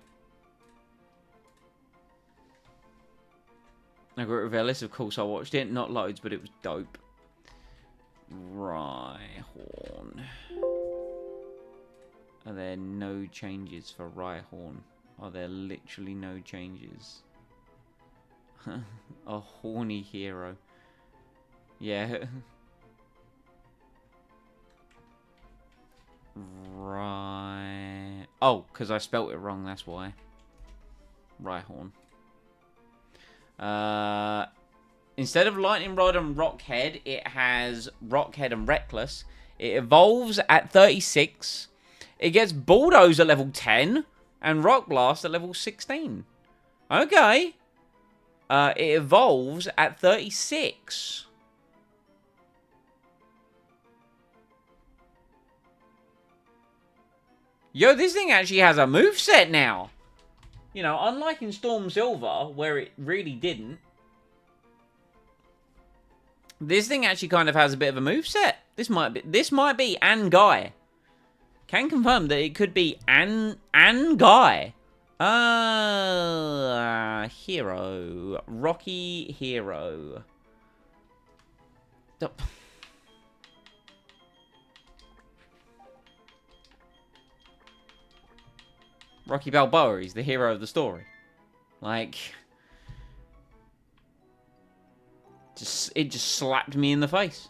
I got Revelis, of course I watched it. Not loads, but it was dope. Rhyhorn. Are there no changes for Rhyhorn? Are there literally no changes? A horny hero. Yeah. Right. Oh, because I spelt it wrong, that's why. Rhyhorn. Instead of Lightning Rod and Rock Head, it has Rock Head and Reckless. It evolves at 36. It gets Bulldoze at level 10. And Rock Blast at level 16. Okay. It evolves at 36. Yo, this thing actually has a moveset now. You know, unlike in Storm Silver, where it really didn't. This thing actually kind of has a bit of a moveset. This might be Anguy. Can confirm that it could be Anguy. Hero. Rocky Hero. Rocky Balboa, he's the hero of the story. Like, it just slapped me in the face.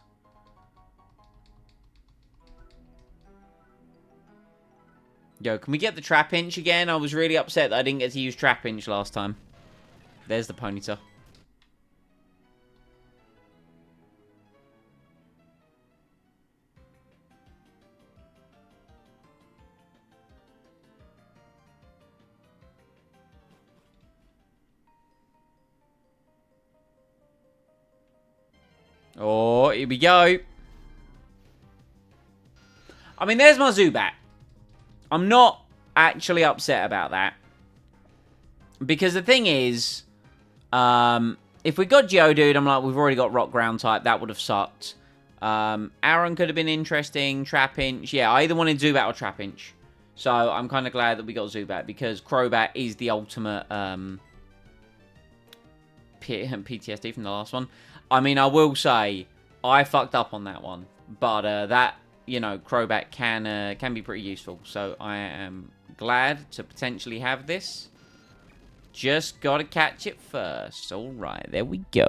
Yo, can we get the Trapinch again? I was really upset that I didn't get to use Trapinch last time. There's the Ponyta. Oh, here we go. I mean, there's my Zubat. I'm not actually upset about that. Because the thing is, if we got Geodude, I'm like, we've already got Rock Ground type. That would have sucked. Aaron could have been interesting. Trapinch. Yeah, I either wanted Zubat or Trapinch. So I'm kind of glad that we got Zubat. Because Crobat is the ultimate PTSD from the last one. I mean, I will say, I fucked up on that one. But that, you know, Crobat can be pretty useful. So I am glad to potentially have this. Just gotta catch it first. Alright, there we go.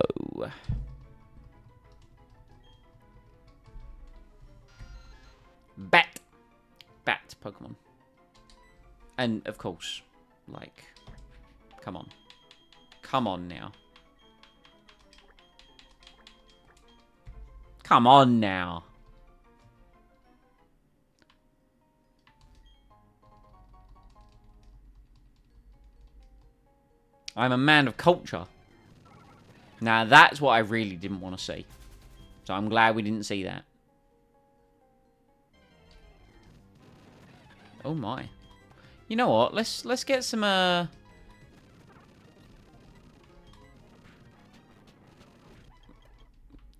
Bat Pokemon. And, of course, like, come on. Come on now. Come on now. I'm a man of culture. Now, that's what I really didn't want to see. So I'm glad we didn't see that. Oh, my. You know what? Let's get some, The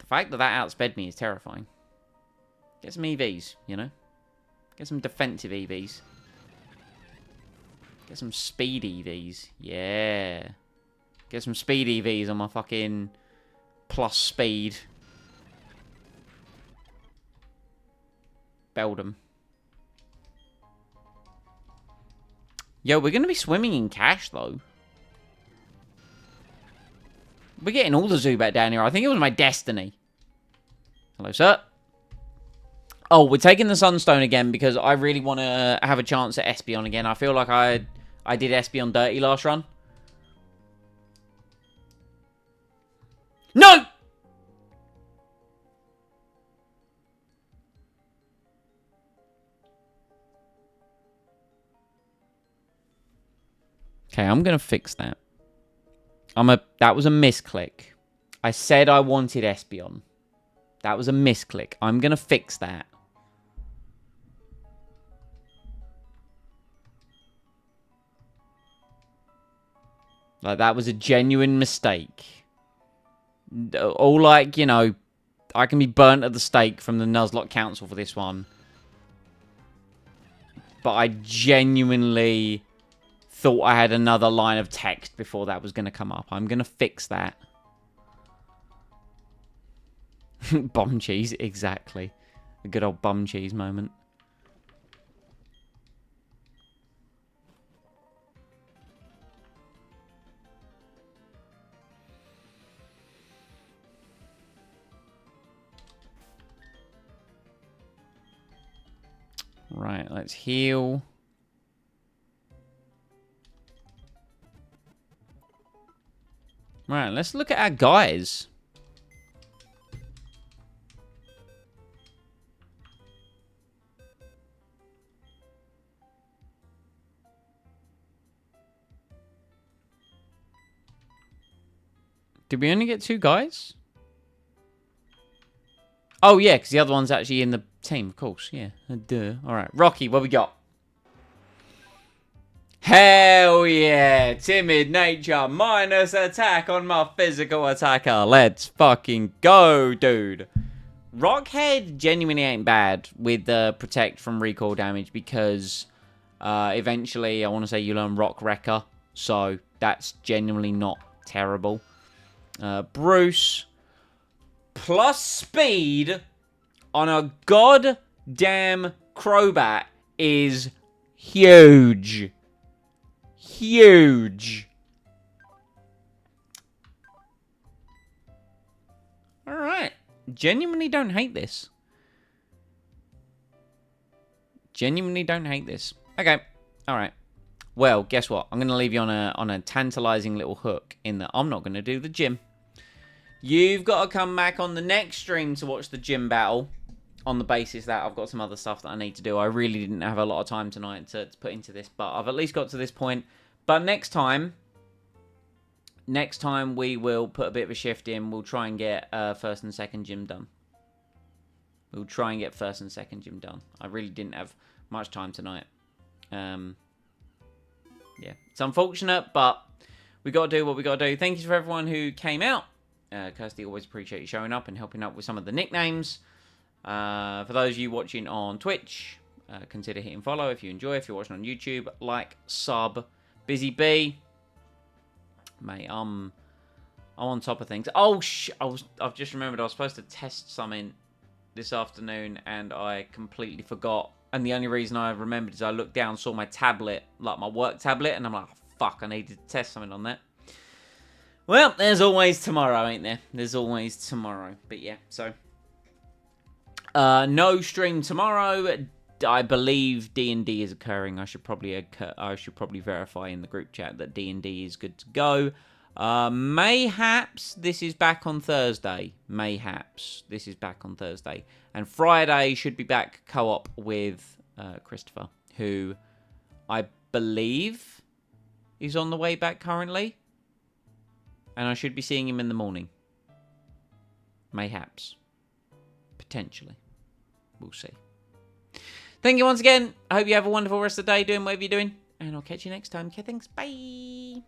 fact that outsped me is terrifying. Get some EVs, you know? Get some defensive EVs. Get some speed EVs. Yeah. Get some speed EVs on my fucking plus speed. Beldum. Yo, we're going to be swimming in cash, though. We're getting all the Zubat down here. I think it was my destiny. Hello, sir. Oh, we're taking the Sunstone again because I really want to have a chance at Espeon again. I feel like I did Espeon dirty last run. No! Okay, I'm going to fix that. That was a misclick. I said I wanted Espeon. That was a misclick. I'm going to fix that. Like, that was a genuine mistake. All, like, you know, I can be burnt at the stake from the Nuzlocke Council for this one. But I genuinely thought I had another line of text before that was going to come up. I'm going to fix that. Bum cheese, exactly. A good old bum cheese moment. Right, let's heal. Right, let's look at our guys. Did we only get 2 guys? Oh, yeah, because the other one's actually in the team, of course. Yeah, duh. All right, Rocky, what we got? Hell yeah! Timid nature minus attack on my physical attacker. Let's fucking go, dude. Rockhead genuinely ain't bad with the protect from recoil damage because eventually I want to say you learn Rock Wrecker. So that's genuinely not terrible. Bruce plus speed on a goddamn Crobat is huge. Huge. Alright. Genuinely don't hate this. Genuinely don't hate this. Okay. Alright. Well, guess what? I'm going to leave you on a tantalizing little hook in that I'm not going to do the gym. You've got to come back on the next stream to watch the gym battle on the basis that I've got some other stuff that I need to do. I really didn't have a lot of time tonight to put into this, but I've at least got to this point. But next time we will put a bit of a shift in. We'll try and get first and second gym done. We'll try and get first and second gym done. I really didn't have much time tonight. Yeah, it's unfortunate, but we got to do what we got to do. Thank you for everyone who came out. Kirsty, always appreciate you showing up and helping out with some of the nicknames. For those of you watching on Twitch, consider hitting follow if you enjoy. If you're watching on YouTube, like, sub. Busy B. Mate, I'm on top of things. Oh, I've just remembered I was supposed to test something this afternoon and I completely forgot. And the only reason I remembered is I looked down, saw my tablet, like my work tablet, and I'm like, oh, fuck, I needed to test something on that. Well, there's always tomorrow, ain't there? There's always tomorrow. But yeah, so no stream tomorrow. I believe D&D is occurring. I should probably verify in the group chat that D&D is good to go. Mayhaps this is back on Thursday. Mayhaps this is back on Thursday. And Friday should be back co-op with Christopher, who I believe is on the way back currently. And I should be seeing him in the morning. Mayhaps. Potentially. We'll see. Thank you once again. I hope you have a wonderful rest of the day doing whatever you're doing. And I'll catch you next time. Okay, thanks. Bye.